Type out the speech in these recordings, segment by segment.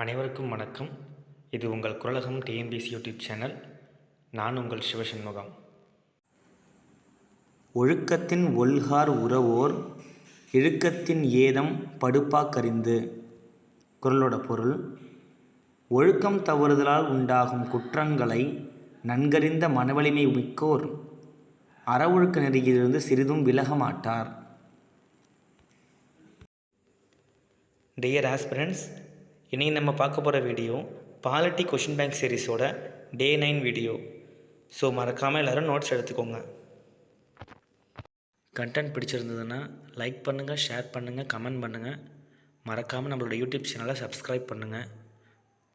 அனைவருக்கும் வணக்கம். இது உங்கள் குரலகம் டிஎன்பிஎஸ்சி யூடியூப் சேனல். நான் உங்கள் சிவசண்முகம். ஒழுக்கத்தின் ஒல்கார் உறவோர் இழுக்கத்தின் ஏதம் படுப்பாக்கறிந்து. குறளோட பொருள்: ஒழுக்கம் தவறுதலால் உண்டாகும் குற்றங்களை நன்கறிந்த மனவலிமை மிக்கோர் அறவொழுக்க நெறியிலிருந்து சிறிதும் விலக மாட்டார். டியர் ஆஸ்பிரண்ட்ஸ், இன்றைக்கி நம்ம பார்க்க போகிற வீடியோ பாலிட்டி கொஷின் பேங்க் சீரீஸோட டே 9 வீடியோ. ஸோ மறக்காமல் எல்லோரும் நோட்ஸ் எடுத்துக்கோங்க. கண்டென்ட் பிடிச்சிருந்ததுன்னா லைக் பண்ணுங்கள், ஷேர் பண்ணுங்கள், கமெண்ட் பண்ணுங்கள். மறக்காமல் நம்மளோட யூடியூப் சேனலை சப்ஸ்கிரைப் பண்ணுங்கள்.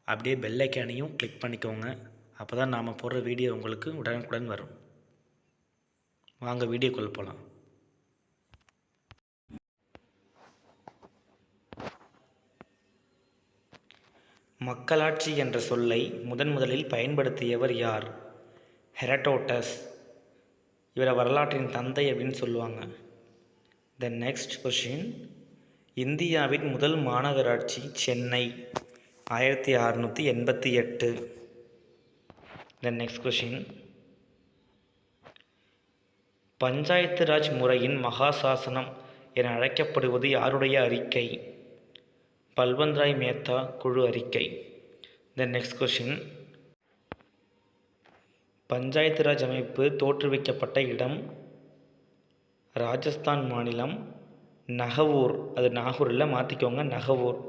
அப்படியே பெல் ஐக்கானையும் கிளிக் பண்ணிக்கோங்க. அப்போ தான் நாம் போடுற வீடியோ உங்களுக்கு உடனுக்குடன் வரும். வாங்க வீடியோக்குள்ளே போகலாம். மக்களாட்சி என்ற சொல்லை முதலில் பயன்படுத்தியவர் யார்? ஹெரடோட்டஸ். இவரை வரலாற்றின் தந்தை அப்படின்னு சொல்லுவாங்க. த நெக்ஸ்ட் கொஷின்: இந்தியாவின் முதல் மாநகராட்சி சென்னை, 1688. த நெக்ஸ்ட் கொஷின்: பஞ்சாயத்து ராஜ் முறையின் மகாசாசனம் என அழைக்கப்படுவது யாருடைய அறிக்கை? பல்வந்த்ராய் மேத்தா குழு அறிக்கை. த நெக்ஸ்ட் கொஷின்: பஞ்சாயத்து ராஜ் அமைப்பு தோற்றுவிக்கப்பட்ட இடம்? ராஜஸ்தான் மாநிலம், நகவூர். அது நாகூர் இல்லை, மாற்றிக்கோங்க, நகவூர்.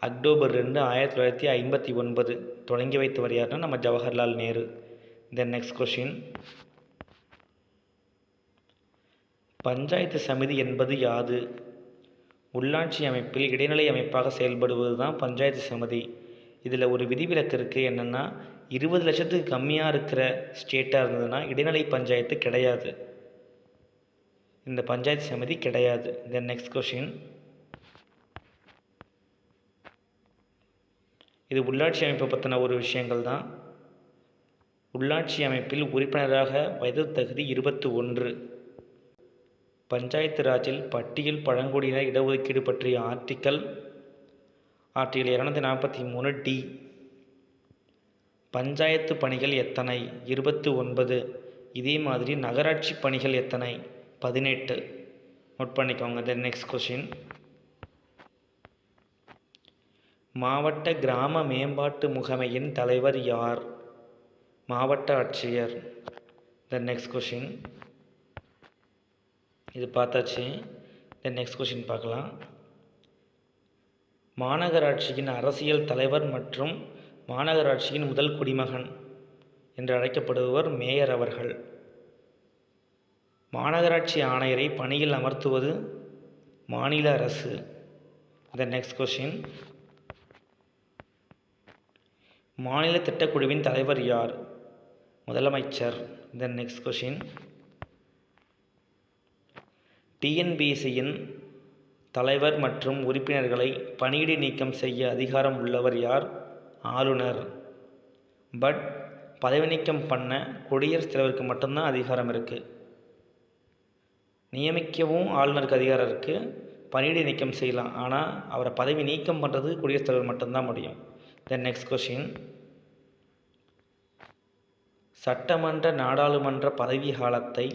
அக்டோபர் 2, 1959 தொடங்கி வைத்தவர் யாருன்னா நம்ம Jawaharlal Nehru. The next question: panchayat samiti என்பது யாது? உள்ளாட்சி அமைப்பில் இடைநிலை அமைப்பாக செயல்படுவது தான் பஞ்சாயத்து சமிதி. இதில் ஒரு விதிவிலக்கு இருக்குது. என்னென்னா, 20 லட்சத்துக்கு கம்மியாக இருக்கிற ஸ்டேட்டாக இருந்ததுன்னா இடைநிலை பஞ்சாயத்து கிடையாது, இந்த பஞ்சாயத்து சமிதி கிடையாது. தென் நெக்ஸ்ட் கொஷின்: இது உள்ளாட்சி அமைப்பை பற்றின ஒரு விஷயங்கள் தான். உள்ளாட்சி அமைப்பில் உறுப்பினராக வயது தகுதி 21. பஞ்சாயத்து ராஜில் பட்டியல் பழங்குடியினர் இடஒதுக்கீடு பற்றிய ஆர்டிக்கல் 243D. பஞ்சாயத்து பணிகள் எத்தனை? 29. இதே மாதிரி நகராட்சி பணிகள் எத்தனை? 18. நோட் பண்ணிக்கோங்க. தென் நெக்ஸ்ட் கொஷின்: மாவட்ட கிராம மேம்பாட்டு முகமையின் தலைவர் யார்? மாவட்ட ஆட்சியர். தென் நெக்ஸ்ட் கொஷின்: இது பார்த்தாச்சு. தென் நெக்ஸ்ட் கொஷின் பார்க்கலாம். மாநகராட்சியின் அரசியல் தலைவர் மற்றும் மாநகராட்சியின் முதல் குடிமகன் என்று அழைக்கப்படுபவர் மேயர் அவர்கள். மாநகராட்சி ஆணையரை பணியில் அமர்த்துவது மாநில அரசு. தென் நெக்ஸ்ட் கொஷின்: மாநில திட்டக்குழுவின் தலைவர் யார்? முதலமைச்சர். தென் நெக்ஸ்ட் கொஷின்: டிஎன்பிஎஸ்சியின் தலைவர் மற்றும் உறுப்பினர்களை பணியிடை நீக்கம் செய்ய அதிகாரம் உள்ளவர் யார்? ஆளுநர். பட் பதவி நீக்கம் பண்ண குடியரசுத் தலைவருக்கு மட்டும்தான் அதிகாரம் இருக்குது. நியமிக்கவும் ஆளுநருக்கு அதிகாரம் இருக்குது, பணியிடை நீக்கம் செய்யலாம். ஆனால் அவரை பதவி நீக்கம் பண்ணுறது குடியரசுத் தலைவர் மட்டும்தான் முடியும். தென் நெக்ஸ்ட் கொஷின்: சட்டமன்ற நாடாளுமன்ற பதவி காலத்தை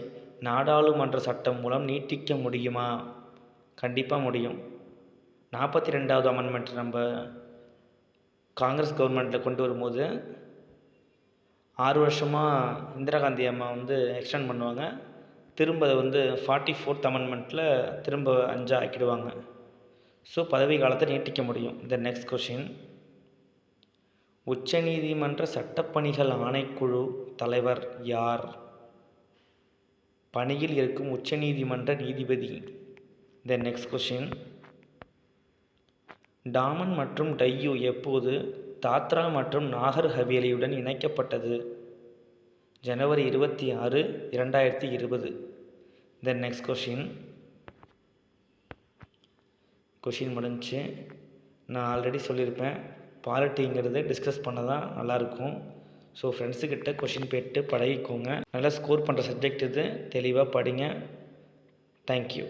நாடாளுமன்ற சட்டம் மூலம் நீட்டிக்க முடியுமா? கண்டிப்பாக முடியும். 42வது அமெண்ட்மெண்ட் நம்ம காங்கிரஸ் கவர்மெண்ட்டில் கொண்டு வரும்போது 6 வருஷமாக இந்திரா காந்தி அம்மா எக்ஸ்டெண்ட் பண்ணுவாங்க. திரும்ப அதை 44th அமெண்ட்மெண்ட்டில் திரும்ப 5 ஆக்கிடுவாங்க. ஸோ பதவி காலத்தை நீட்டிக்க முடியும். இந்த நெக்ஸ்ட் கொஷின்: உச்சநீதிமன்ற சட்டப்பணிகள் ஆணைக்குழு தலைவர் யார்? பணியில் இருக்கும் உச்சநீதிமன்ற நீதிபதி. த நெக்ஸ்ட் கொஷின்: டாமன் மற்றும் டையூ எப்போது தாத்ரா மற்றும் நாகர் ஹவேலியுடன் இணைக்கப்பட்டது? ஜனவரி 26, 2020. த நெக்ஸ்ட் கொஷின் முடிஞ்சு. நான் ஆல்ரெடி சொல்லியிருப்பேன், பாலிட்டிங்கிறது டிஸ்கஸ் பண்ண தான் நல்லாயிருக்கும். ஸோ ஃப்ரெண்ட்ஸுக்கிட்ட கொஷின் கேட்டு பழகிக்கோங்க. நல்லா ஸ்கோர் பண்ணுற சப்ஜெக்ட் இது. தெளிவாக படிங்க. தேங்க்யூ.